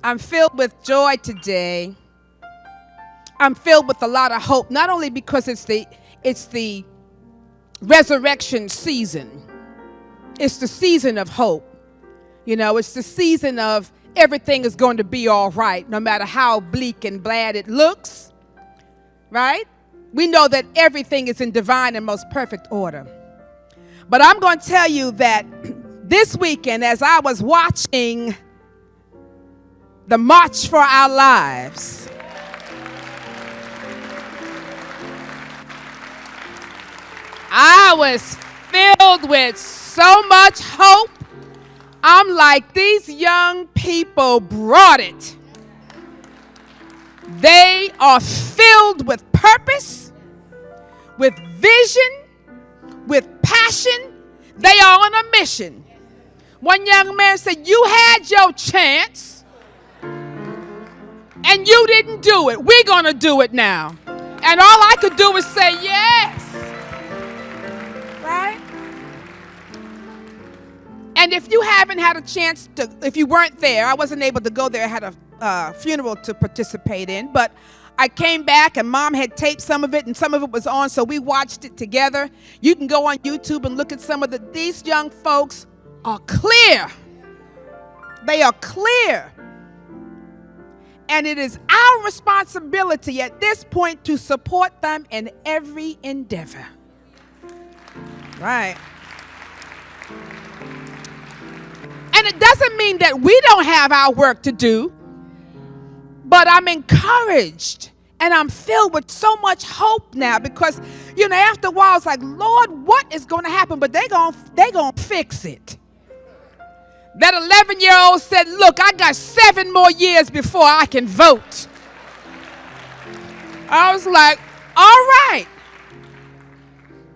I'm filled with joy today. I'm filled with a lot of hope, not only because it's the resurrection season. It's the season of hope. You know, it's the season of everything is going to be all right, no matter how bleak and bad it looks, right? We know that everything is in divine and most perfect order. But I'm going to tell you that this weekend, as I was watching the March for Our Lives, I was filled with so much hope. I'm like, these young people brought it. They are filled with purpose, with vision, with passion. They are on a mission. One young man said, you had your chance and you didn't do it. We're going to do it now. And all I could do was say yes. Right? And if you haven't had a chance to, if you weren't there, I wasn't able to go there. I had a funeral to participate in, but I came back and Mom had taped some of it and some of it was on, so we watched it together. You can go on YouTube and look at some of these young folks are clear. They are clear. And it is our responsibility at this point to support them in every endeavor. Right. And it doesn't mean that we don't have our work to do, but I'm encouraged and I'm filled with so much hope now because, you know, after a while it's like, Lord, what is going to happen? But they're going to fix it. That 11-year-old said, look, I got 7 more years before I can vote. I was like, all right.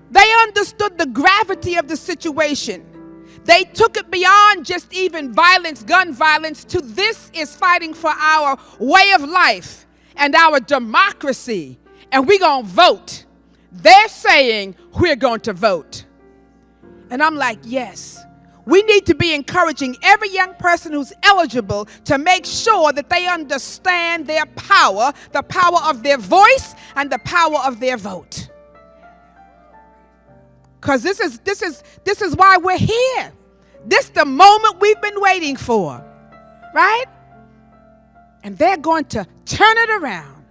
They understood the gravity of the situation. They took it beyond just even violence, gun violence, to this is fighting for our way of life and our democracy. And we're going to vote. They're saying we're going to vote. And I'm like, yes. We need to be encouraging every young person who's eligible to make sure that they understand their power, the power of their voice and the power of their vote. Because this is why we're here. This is the moment we've been waiting for, right? And they're going to turn it around.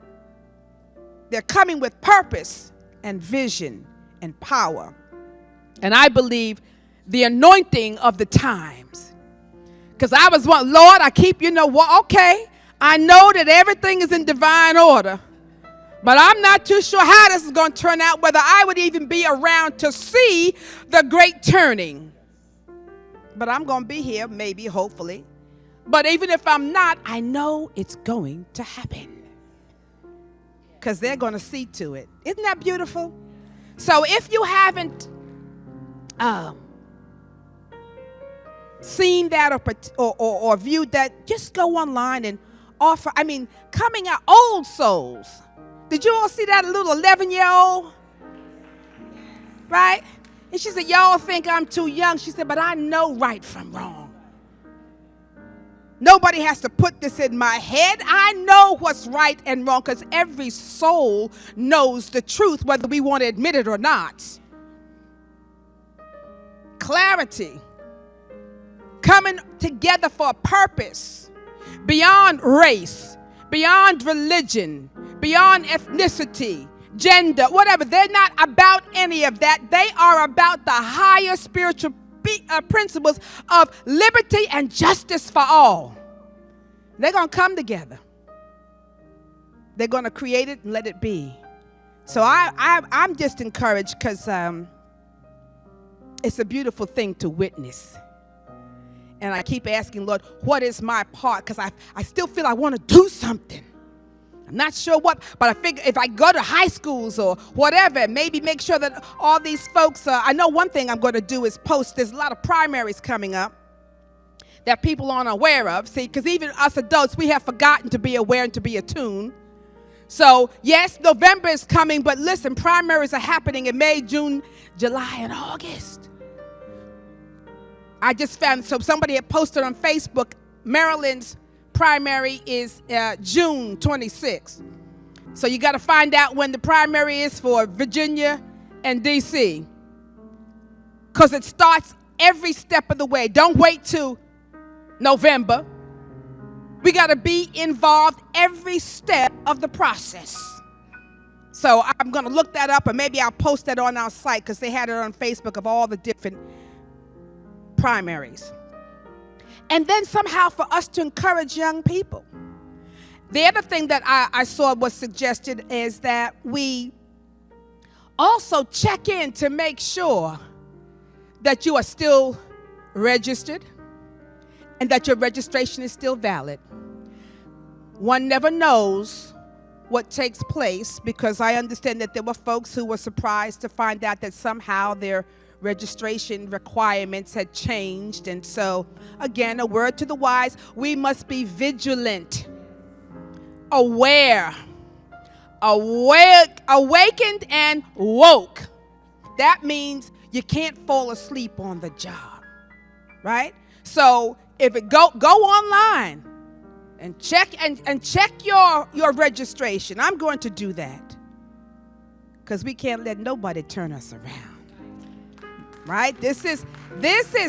They're coming with purpose and vision and power. And I believe the anointing of the times. Because I was one, Lord, I keep, okay, I know that everything is in divine order. But I'm not too sure how this is going to turn out, whether I would even be around to see the great turning. But I'm going to be here, maybe, hopefully. But even if I'm not, I know it's going to happen. Because they're going to see to it. Isn't that beautiful? So if you haven't seen that or viewed that, just go online and offer, coming out, old souls. Did you all see that little 11-year-old? Right? And she said, y'all think I'm too young. She said, but I know right from wrong. Nobody has to put this in my head. I know what's right and wrong because every soul knows the truth, whether we want to admit it or not. Clarity. Coming together for a purpose. Beyond race. Beyond religion. Beyond ethnicity, gender, whatever. They're not about any of that. They are about the higher spiritual principles of liberty and justice for all. They're going to come together. They're going to create it and let it be. So I'm just encouraged because it's a beautiful thing to witness. And I keep asking, Lord, what is my part? Because I still feel I want to do something. I'm not sure what, but I figure if I go to high schools or whatever, maybe make sure that all these folks, I know one thing I'm going to do is post, there's a lot of primaries coming up that people aren't aware of. See, because even us adults, we have forgotten to be aware and to be attuned. So, yes, November is coming, but listen, primaries are happening in May, June, July, and August. I just found, so somebody had posted on Facebook, Maryland's primary is June 26th. So you got to find out when the primary is for Virginia and D.C. because it starts every step of the way. Don't wait till November. We got to be involved every step of the process. So I'm going to look that up, and maybe I'll post that on our site because they had it on Facebook of all the different primaries. And then somehow for us to encourage young people. The other thing that I saw was suggested is that we also check in to make sure that you are still registered and that your registration is still valid. One never knows what takes place, because I understand that there were folks who were surprised to find out that somehow their registration requirements had changed. And so, again, a word to the wise, we must be vigilant, aware, awakened and woke. That means you can't fall asleep on the job, right? So if it go online and check your registration. I'm going to do that because we can't let nobody turn us around. Right? This is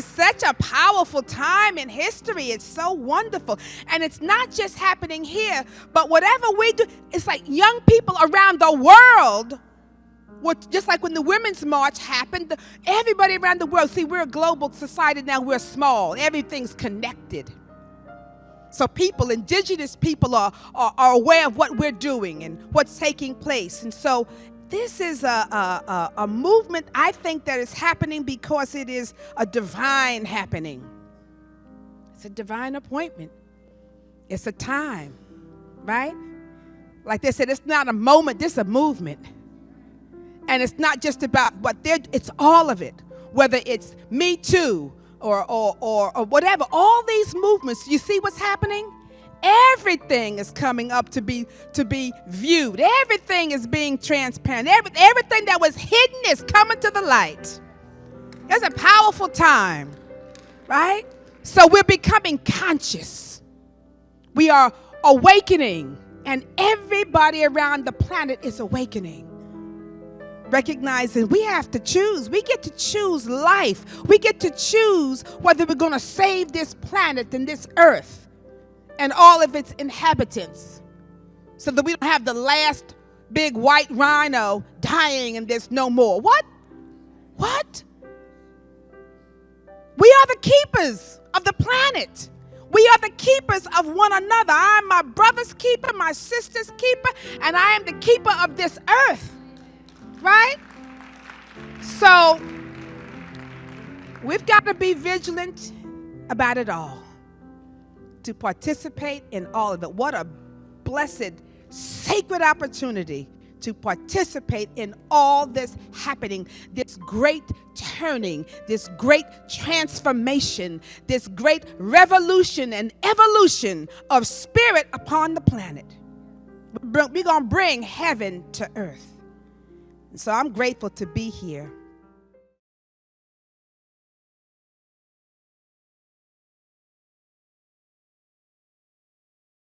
such a powerful time in history. It's so wonderful. And it's not just happening here, but whatever we do, it's like young people around the world, just like when the Women's March happened, everybody around the world, see, we're a global society now, we're small. Everything's connected. So people, indigenous people are aware of what we're doing and what's taking place. And so this is a movement, I think, that is happening because it is a divine happening. It's a divine appointment. It's a time, right? Like they said, it's not a moment, this is a movement. And it's not just about it's all of it. Whether it's Me Too or whatever, all these movements, you see what's happening? Everything is coming up to be viewed. Everything is being transparent. Everything that was hidden is coming to the light. It's a powerful time, right? So we're becoming conscious. We are awakening, and everybody around the planet is awakening. Recognizing we have to choose. We get to choose life. We get to choose whether we're going to save this planet and this earth and all of its inhabitants, so that we don't have the last big white rhino dying and there's no more. What? We are the keepers of the planet. We are the keepers of one another. I'm my brother's keeper, my sister's keeper, and I am the keeper of this earth. Right? So we've got to be vigilant about it all, to participate in all of it. What a blessed, sacred opportunity to participate in all this happening, this great turning, this great transformation, this great revolution and evolution of spirit upon the planet. We're going to bring heaven to earth. So I'm grateful to be here.